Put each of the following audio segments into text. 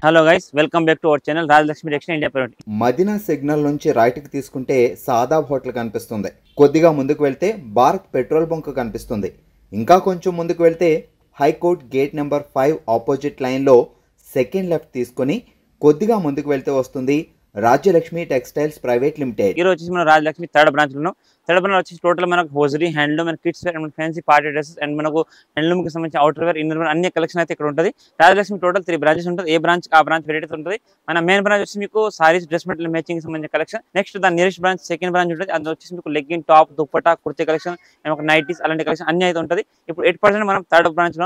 Hello guys, welcome back to our channel Rajalakshmi textile India private. Madina signal నుంచి రైట్కి తీసుకుంటే Shadab hotel కనిపిస్తుంది. కొద్దిగా ముందుకు వెళ్తే భారత్ పెట్రోల్ బంక్ కనిపిస్తుంది. ఇంకా కొంచెం ముందుకు వెళ్తే హైకోర్ట్ గేట్ నెంబర్ 5 ఆపోజిట్ లైన్లో సెకండ్ లెఫ్ట్ తీసుకొని కొద్దిగా ముందుకు వెళ్తే వస్తుంది రాజ్యలక్ష్మి టెక్స్టైల్స్ ప్రైవేట్ లిమిటెడ్. ఈ రోజు వచ్చేసి మనం రాజలక్ష్మి థర్డ్ బ్రాంచ్ లో వచ్చేసి టోటల్ మనకు hosiery, handloom and kids wear and fancy party dresses and మనకు హ్యాండ్లూమ్ కి సంబంధించి అవుటర్ వేర్, ఇన్నర్ వేర్ అన్ని కలెక్షన్ అయితే ఇక్కడ ఉంటుంది. రాజలక్ష్మి టోటల్ 3 బ్రాంచెస్ ఉంటుంది. ఏ బ్రాంచ్ ఆ బ్రాంచ్ వెరైటీస్ ఉంటుంది. మన మెయిన్ బ్రాంచ్ వచ్చి మీకు సారీస్, డ్రెస్ మెటీరియల్ మ్యాచింగ్ సంబంధించిన కలెక్షన్. నెక్స్ట్ దాని నియరెస్ట్ బ్రాంచ్ సెకండ్ బ్రాంచ్ ఉంటుంది. అది వచ్చేసి మీకు legging, top, dupatta, kurti collection and ఒక నైటీస్ అలాంటి కలెక్షన్ అన్ని అయితే ఉంటుంది. ఇప్పుడు 8% మనం థర్డ్ బ్రాంచ్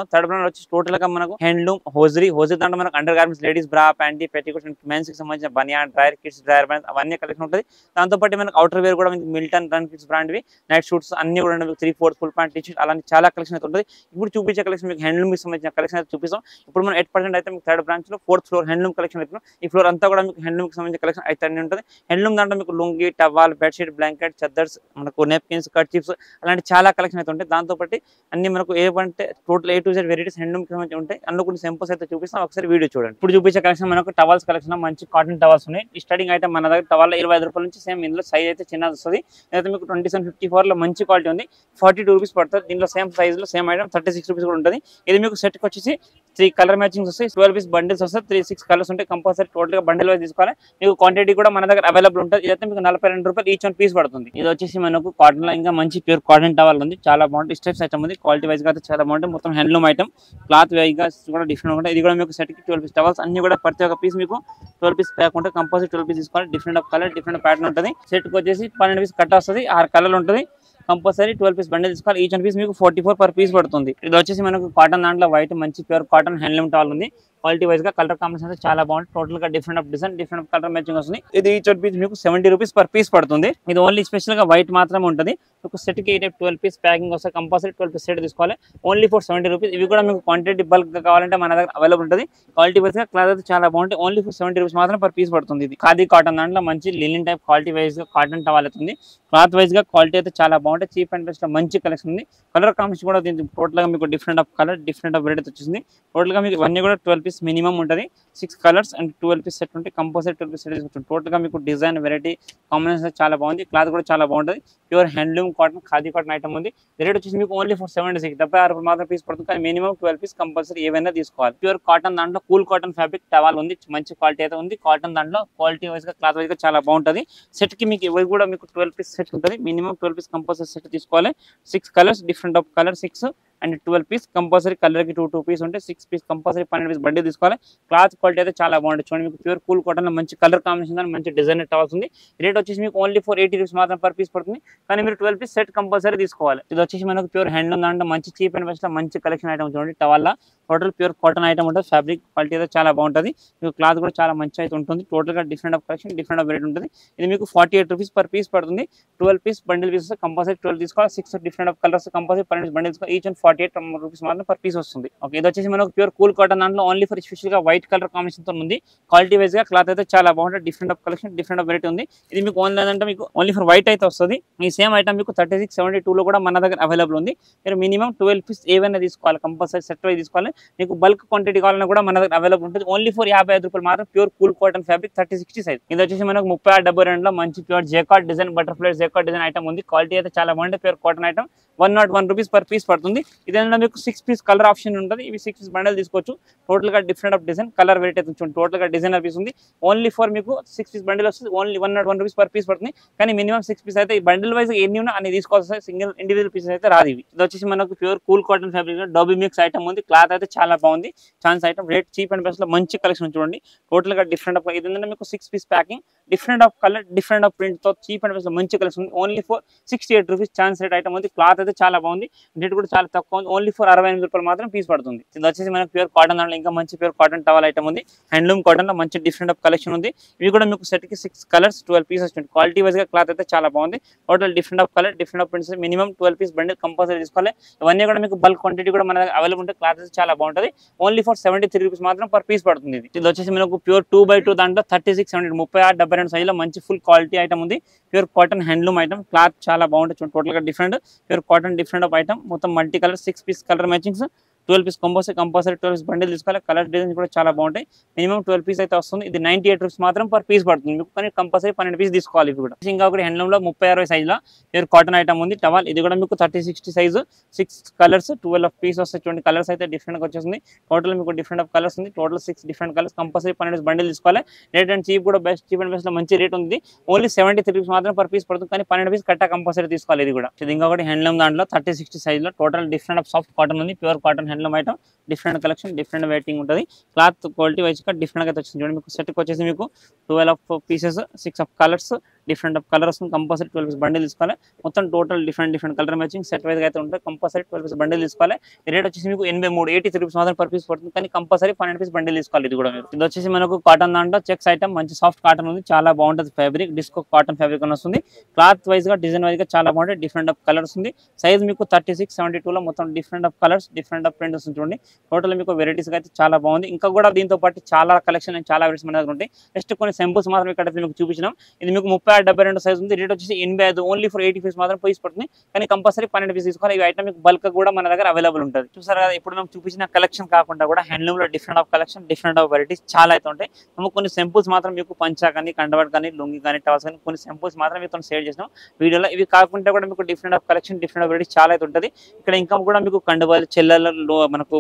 వచ్చి టోటల్ గా మనకు హ్యాండ్లూమ్, హోజరీ దాంట్లో మనకు under garments, ladies bra, panty, petticoats and mens కి సంబంధించిన baniyan, drawer, kids drawer brands అవన్నీ కలెక్షన్ ఉంటుంది. దాంతో పాటు మనకు అవుటర్ వేర్ కూడా మిల్టన్, రన్ కిడ్స్ బ్రాండ్వి, నైట్ షూట్స్ అన్ని కూడా 3/4 ఫుల్ ప్యాంట్, టీ షర్ట్ అలాంటి చాలా కలెక్షన్ అయితే ఉంటుంది. ఇప్పుడు చూపించే కలెక్షన్ మీకు హ్యాండ్లూమ్ కి సంబంధించిన కలెక్షన్ అయితే చూపిస్తాం. ఇప్పుడు మనం 8% అయితే మీకు థర్డ్ బ్రాంచ్ లో 4th ఫ్లోర్ హ్యాండ్లూమ్ కలెక్షన్ అయితే ఈ ఫ్లోర్ అంతా కూడా మీకు హ్యాండ్లూమ్ కి సంబంధించిన కలెక్షన్ అయితే అన్ని ఉంటుంది. హ్యాండ్లూమ్ దాంట్లో మీకు లుంగి, టవాల్, బెడ్షీట్, బ్లాంకెట్, చద్దర్స్, మనకు నెప్కిన్స్, కర్చీఫ్స్ అలాంటి చాలా కలెక్షన్ అయితే ఉంటాయి. దాంతో పాటు అన్ని మనకు ఏమంటే total A to Z varieties handloom కి సంబంధించి ఉంటాయి. అందులో కొన్ని సింపుల్స్ అయితే చూపిస్తాం, ఒకసారి వీడియో చూడండి. ఇప్పుడు చూపించే కలెక్షన్ మనకు టవల్స్ కలెక్షన్, మంచి కాటన్ టవల్స్ ఉన్నాయి. స్టార్టింగ్ అయితే మన దగ్గర టవల్ 25 రూపాయల నుంచి సేమ్ ఇందులో సైజ్ అయితే చిన్నది వస్తుంది. అయితే మీకు 2754 లో మంచి క్వాలిటీ ఉంది, 42 రూపీస్ పడుతుంది. దీంట్లో సేమ్ సైజ్ లో సేమ్ ఐటమ్ 36 రూపీస్ కూడా ఉంటుంది. ఇది మీకు సెట్ కి వచ్చేసి 3 కలర్ మ్యాచింగ్స్ వస్తాయి, 12 పీస్ బండిల్స్ వస్తాయి, 6 కలర్స్ ఉంటాయి. కంపల్సరీ టోటల్ గా బండిల్ వైజ్ తీసుకోవాలి. మీకు క్వాంటిటీ కూడా మన దగ్గర అవైలబుల్ ఉంటుంది. ఇదైతే మీకు 42 రూపాయలు ఈచ్ 1 పీస్ పడుతుంది. ఇది వచ్చేసి మనకు కాటన్ లో ఇంకా మంచి ప్యూర్ కాటన్ టవల్ ఉంది, చాలా బాగుంటుంది. స్టెప్స్ ఐటమ్ ఉంది, క్వాలిటీ వైజ్ గా అయితే చాలా బాగుంటుంది. మొత్తం హ్యాండ్లూమ్ ఐటమ్, క్లాత్ వైజ్ గా కూడా డిఫరెంట్ ఉంటుంది. ఇది కూడా మీకు సెట్ కి 12 పీస్ టవల్స్ అన్ని కూడా ప్రతి ఒక్క పీస్ మీకు 12 పీస్ ప్యాక్ ఉంటుంది. కంపల్సరీ 12 పీస్ తీసుకోవాలి. Different of colour, different pattern ఉంటుంది. సెట్ కి వచ్చేసి 12 పీస్ కట్ వస్తుంది, 6 కలర్లు ఉంటుంది. కంపల్సరీ 12 పీస్ బండిల్ తీసుకోవాలి. ఈచ్ 1 పీస్ మీకు 44 పర్ పీస్ పడుతుంది. ఇది వచ్చేసి మనకు కాటన్ దాంట్లో వైట్ మంచి ప్యూర్ కాటన్ హ్యాండ్లూమ్ టవల్ ఉంది. క్వాలిటీ వైజ్ గా కలర్ కాంబినేషన్ అయితే చాలా బాగుంటుంది. టోటల్ గా different of design, different of colour matching వస్తుంది. ఇది ఈచ్ 1 పీస్ మీకు 70 రూపీస్ పర్ పీస్ పడుతుంది. ఇది ఓన్లీ స్పెషల్ గా వైట్ మాత్రమే ఉంటుంది. ఒక సెట్ కి 12 పీస్ ప్యాకింగ్ వస్తే కంపల్సరీ 12 పీస్ సెట్ తీసుకోవాలి. Only for 70 rupees. ఇవి కూడా మీకు క్వాంటిటీ బల్క్ గా కావాలంటే మన దగ్గర అవైలబుల్ ఉంటుంది. క్వాలిటీ వైజ్ గా క్లాత్ అయితే చాలా బాగుంటుంది. ఓన్లీ ఫర్ 70 రూపీస్ మాత్రం పర్ పీస్ పడుతుంది. ఇది ఖాదీ కాటన్ దాంట్లో మంచి లినిన్ టైప్ క్వాలిటీ వైజ్ గా కాటన్ టవల్ అవుతుంది. క్లాత్ వైజ్ గా క్వాలిటీ అయితే చాలా బాగుంటుంది. చీప్ అండ్ బెస్ట్ మంచి కలెక్షన్ ఉంది. కలర్ కాంబినేషన్ కూడా టోటల్ గా మీకు different of colour, different of variety వచ్చింది. టోటల్ గా మీకు ఇవన్నీ కూడా 12 పీస్ మినిమం ఉంటుంది. 6 కలర్స్ అండ్ 12 పీస్ సెట్ ఉంటే కంపల్సరీ 12 పీస్ సెట్ తీసుకుంటుంది. టోటల్ గా మీకు డిజైన్, వెరైటీ కాంబినేషన్ చాలా బాగుంది. క్లాత్ కూడా చాలా బాగుంటుంది. Pure handloom cotton, khadi cotton item ఉంది. రేట్ వచ్చేసి మీకు ఓన్లీ ఫర్ 76 రూపాయలు మాత్రం పీస్ పడుతుంది. కానీ మినిమం 12 పీస్ కంపల్సరీ ఏవైనా తీసుకోవాలి. ప్యూర్ కాటన్ దాంట్లో కూల్ కాటన్ ఫ్యాబ్రిక్ టవల్ ఉంది, మంచి క్వాలిటీ అయితే ఉంది. కాటన్ దాంట్లో క్వాలిటీ వైజ్ గా, క్లాత్ వైజ్ గా చాలా బాగుంటుంది. సెట్ కి మీకు ఇవి కూడా మీకు 12 పీస్ సెట్ ఉంటుంది. మినిమం 12 పీస్ కంపల్సరీ సెట్ తీసుకోవాలి. 6 colours, different of colour 6 and 12 piece compulsory. Colour కి 2 పీస్ ఉంటే 6 పీస్ కంపల్సరీ 12 పీస్ బండి తీసుకోవాలి. క్లాత్ క్వాలిటీ అయితే చాలా బాగుంటుంది. చూడండి, మీకు ప్యూర్ కూల్ కాటన్ లో మంచి కలర్ కాంబినేషన్, మంచి డిజైన్ టవల్స్ ఉంది. రేట్ వచ్చేసి మీకు ఓన్లీ ఫర్ 80 రూపీస్ మాత్రం పర్ పీస్ పడుతుంది. కానీ మీరు 12 పీస్ సెట్ కంపల్సరీ తీసుకోవాలి. ఇది వచ్చేసి మనకు ప్యూర్ హ్యాండ్లూమ్ దాంట్లో మంచి చీప్ అండ్ బెస్ట్ మంచి కలెక్షన్ ఐటమ్ చూడండి. Towel total pure cotton item ఉంటుంది. ఫ్యాబ్రిక్ క్వాలిటీ అయితే చాలా బాగుంటుంది. మీకు క్లాత్ కూడా చాలా మంచి అయితే ఉంటుంది. టోటల్ గా different of collection, different of rate ఉంటుంది. ఇది మీకు 48 రూపీస్ పర్ పీస్ పడుతుంది. 12 పీస్ బండిల్ పీస్ కంపల్సరీ 12 తీసుకోవాలి. 6 different of colours compulsory 12 bundle తీసుకోవాలి. ఈచ్ 48 రూపీస్ మాత్రం పర్ పీస్ వస్తుంది. ఓకే, ఇది వచ్చేసి మనకు ప్యూర్ కూల్ కాటన్ దాంట్లో ఓన్లీ ఫర్ స్పెషల్ గా వైట్ కలర్ కాంబినేషన్ తో ఉంది. క్వాలిటీ వైజ్ గా క్లాత్ అయితే చాలా బాగుంటుంది. Different of collection, different of variety ఉంది. ఇది మీకు ఓన్లీ అంటే మీకు ఓన్లీ ఫర్ వైట్ అయితే వస్తుంది. ఈ సేమ్ ఐటమ్ మీకు 3672 లో కూడా మన దగ్గర అవైలబుల్ ఉంది. మీరు మినిమం 12 పీస్ ఏవైనా తీసుకోవాలి. కంపల్సరీ సెట్ వైజ్ తీసుకోవాలి. మీకు బల్క్ క్వాంటిటీ కావాలన్నా కూడా మన దగ్గర అవైలబుల్ ఉంటుంది. ఓన్లీ ఫర్ 55 రూపాయలు మాత్రం pure cool cotton fabric 30-60 size. ఇది వచ్చేసి మనకు 3672 లో మంచి pure jacquard design, butterfly jacquard design item ఉంది. క్వాలిటీ అయితే చాలా బాగుంటుంది. Pure cotton item 101 rupees per piece పడుతుంది. ఇదేంటంటే మీకు 6 పీస్ కలర్ ఆప్షన్ ఉంటుంది. ఇవి 6 పీస్ బండల్ తీసుకోవచ్చు. టోటల్ గా different of design, colour variety చూడండి. టోటల్ గా డిజైనర్ పీస్ ఉంది. ఓన్లీ ఫర్ మీకు 6 పీస్ బండిల్ వస్తుంది. ఓన్లీ 101 రూపీస్ పర్ పీస్ పడుతుంది. కానీ మినిమం 6 పీస్ అయితే ఈ బండిల్ వైజ్ ఎన్ని ఉన్నా అన్ని తీసుకోవాలి. సింగిల్ ఇండివిజువల్ పీసెస్ అయితే రాదు. ఇది వచ్చేసి మనకు pure cool cotton fabric dobby mix item ఉంది. క్లాత్ అయితే చాలా బాగుంది. Chance item, rate cheap and best లో మంచి కలెక్షన్ చూడండి. టోటల్ గా డిఫరెంట్ ఆఫ్ ఇది మీకు 6 piece packing, different of colour, different of print తో చీప్ అండ్ బెస్ట్ మంచి కలెక్షన్ ఉంది. Only for 68 rupees chance rate item ఉంది. క్లాత్ అయితే చాలా బాగుంది. రేట్ కూడా చాలా తక్కువ ఉంది. ఓన్లీ ఫర్ 68 రూపాయలు మాత్రం పీస్ పడుతుంది. ఇది వచ్చేసి మనకు ప్యూర్ కాటన్ దాంట్లో ఇంకా మంచి ప్యూర్ కాటన్ టవల్ ఐటమ్ ఉంది. హ్యాండ్లూమ్ కాటన్ లో మంచి డిఫరెంట్ ఆఫ్ కలెక్షన్ ఉంది. ఇవి కూడా మీకు సెట్ కి 6 కలర్స్ 12 పీసెస్ ఉంటుంది. క్వాలిటీ వైజ్ గా క్లాత్ అయితే చాలా బాగుంది. Total different of colour, different of prints. Minimum 12 piece bundle compulsory తీసుకోవాలి. ఇవన్నీ కూడా మీకు బల్క్ క్వాంటిటీ కూడా మన అవైలబుల్ ఉంటుంది. క్లాత్ అయితే చాలా బాగుంటుంది. ఓన్లీ ఫర్ 73 రూపీస్ మాత్రం పర్ పీస్ పడుతుంది. ఇది వచ్చేసి మనకు ప్యూర్ 2x2 దాంట్లో 3670 36-72 సైజ్ లో మంచి ఫుల్ క్వాలిటీ ఐటమ్ ఉంది. Pure cotton handloom item, cloth చాలా బాగుంటుంది. టోటల్ గా different pure cotton, different of item. మొత్తం multi colour 6 piece colour matchings. 12 piece compulsory 12 piece bundle తీసుకోవాలి. కలర్ డిజైన్స్ కూడా చాలా బాగుంటాయి. మినిమం 12 పీస్ అయితే వస్తుంది. ఇది 98 రూపీస్ మాత్రం పర్ పీస్ పడుతుంది మీకు, కానీ కంపల్సరీ 12 పీస్ తీసుకోవాలి. ఇవి కూడా ఇంకా ఒకటి హ్యాండ్లూమ్ లో 30-60 సైజ్ లో ప్యూర్ కాటన్ ఐటమ్ ఉంది. టవల్ ఇది కూడా మీకు 30-60 సైజు, 6 కలర్స్ 12 పీస్ వస్తాయి. చూడండి కలర్స్ అయితే డిఫరెంట్ గా వచ్చేస్తుంది. టోటల్ మీకు డిఫరెంట్ ఆఫ్ కలర్స్ ఉంది. Total 6 different colours. Compulsory 12 bundle తీసుకోవాలి. రేట్ అండ్ చీప్ కూడా చీప్ అండ్ బెస్ట్ లో మంచి రేట్ ఉంది. ఓన్లీ 73 రూపీస్ మాత్రం పర్ పీస్ పడుతుంది, కానీ 12 పీస్ కట్ట కంపల్సరీ తీసుకోవాలి. ఇది కూడా ఇది ఇంకొకటి హ్యాండ్లూమ్ దాంట్లో 30-60 సైజ్ లో total different of soft cotton ఉంది. Pure cotton handloom item, different collection, different weighting ఉంటుంది. క్లాత్ క్వాలిటీ వైజ్ గా డిఫరెంట్ గా వచ్చింది. చూడండి మీకు సెట్ వచ్చేసి మీకు 12 of pieces, 6 of colours, different of colour వస్తుంది. కంపల్సరీ 12 పీస్ బండిల్ తీసుకోవాలి. మొత్తం total different colour matching set wise అయితే ఉంటుంది. కంపల్సరీ 12 పీస్ బండిల్ తీసుకోవాలి. రేట్ వచ్చేసి మీకు 83 రూపీస్ మాత్రం పర్ పీస్ పడుతుంది, కానీ కంపల్సరీ 12 పీస్ బండిల్ తీసుకోవాలి. ఇది కూడా మీరు ఇది వచ్చేసి మనకు కాటన్ దాంట్లో చెక్స్ ఐటమ్, మంచి సాఫ్ట్ కాటన్ ఉంది. చాలా బాగుంటుంది ఫ్యాబ్రిక్, డిస్కో కాటన్ ఫ్యాబ్రిక్ అని వస్తుంది. క్లాత్ వైజ్ గా డిజైన్ వైజ్ గా చాలా బాగుంటుంది. డిఫరెంట్ ఆఫ్ కలర్స్ ఉంది. సైజ్ మీకు 36-72 లో మొత్తం different of colours, different of prints ఉంది. చూడండి టోటల్ మీకు వెరైటీస్ అయితే చాలా బాగుంది. ఇంకా కూడా దీంతో పాటు చాలా కలెక్షన్, చాలా వెరైటీస్ మన దగ్గర ఉంటాయి. జస్ట్ కొన్ని సింపుల్స్ మాత్రం ఇక్కడ మీకు చూపించినాం. ఇది మీకు 36-72 సైజ్ ఉంది. రేట్ వచ్చేసి 85, ఓన్లీ ఫర్ 80 పీస్ మాత్రం పీస్ పడుతుంది, కానీ కంపల్సరీ 12 పీస్ తీసుకోవాలి. ఈ ఐటమ్ మీకు బల్క్ కూడా మన దగ్గర అవైలబుల్ ఉంటుంది. చూసారు కదా, ఇప్పుడు మేము చూపించిన కలెక్షన్ కాకుండా కూడా హ్యాండ్లూమ్ లో different of collection, different of varieties చాలా అయితే ఉంటాయి. మేము కొన్ని సింపుల్స్ మాత్రం మీకు పంచా కానీ, కండవట్ కానీ, లుంగి కానీ, టవల్స్ కానీ కొన్ని సింపుల్స్ మాత్రం మీతో షేర్ చేసినాం వీడియోలో. ఇవి కాకుండా కూడా మీకు different of collection, different of varieties చాలా అయితే ఉంటుంది. ఇక్కడ ఇంకా కూడా మీకు కండవాలు, చెల్లెలు, మనకు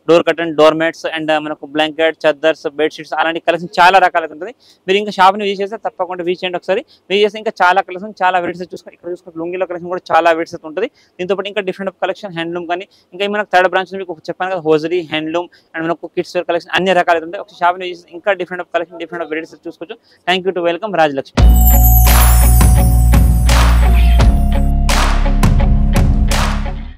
door curtain, door mats and మనకు బ్లాంకెట్, చద్దర్స్, బెడ్షీట్స్ అలాంటి కలెక్షన్ చాలా రకాలు ఉంటుంది. మీరు ఇంకా షాప్ని విజిట్ చేస్తే తప్పకుండా విజిట్ చేయండి ఒకసారి. విజిట్ చేస్తే ఇంకా చాలా కలెక్షన్, చాలా వెరైటీస్ చూసుకోండి. ఇక్కడ చూసుకుంటే లుంగిలో కలెక్షన్ కూడా చాలా వెరైటీస్ ఉంటుంది. దీంతో పాటు ఇంకా డిఫరెంట్ ఆఫ్ కలెక్షన్ హ్యాండ్లూమ్ కానీ, ఇంకా మనకు థర్డ్ బ్రాంచ్ మీకు చెప్పాను కదా, హోజరీ, హ్యాండ్లూమ్ అండ్ మనకు కిడ్స్ వేర్ కలెక్షన్ అన్ని రకాలు ఉంటాయి. ఒక షాప్ని విజిట్ ఇంకా different of collection, different of varieties చూసుకోవచ్చు. Thank you to welcome Rajalakshmi.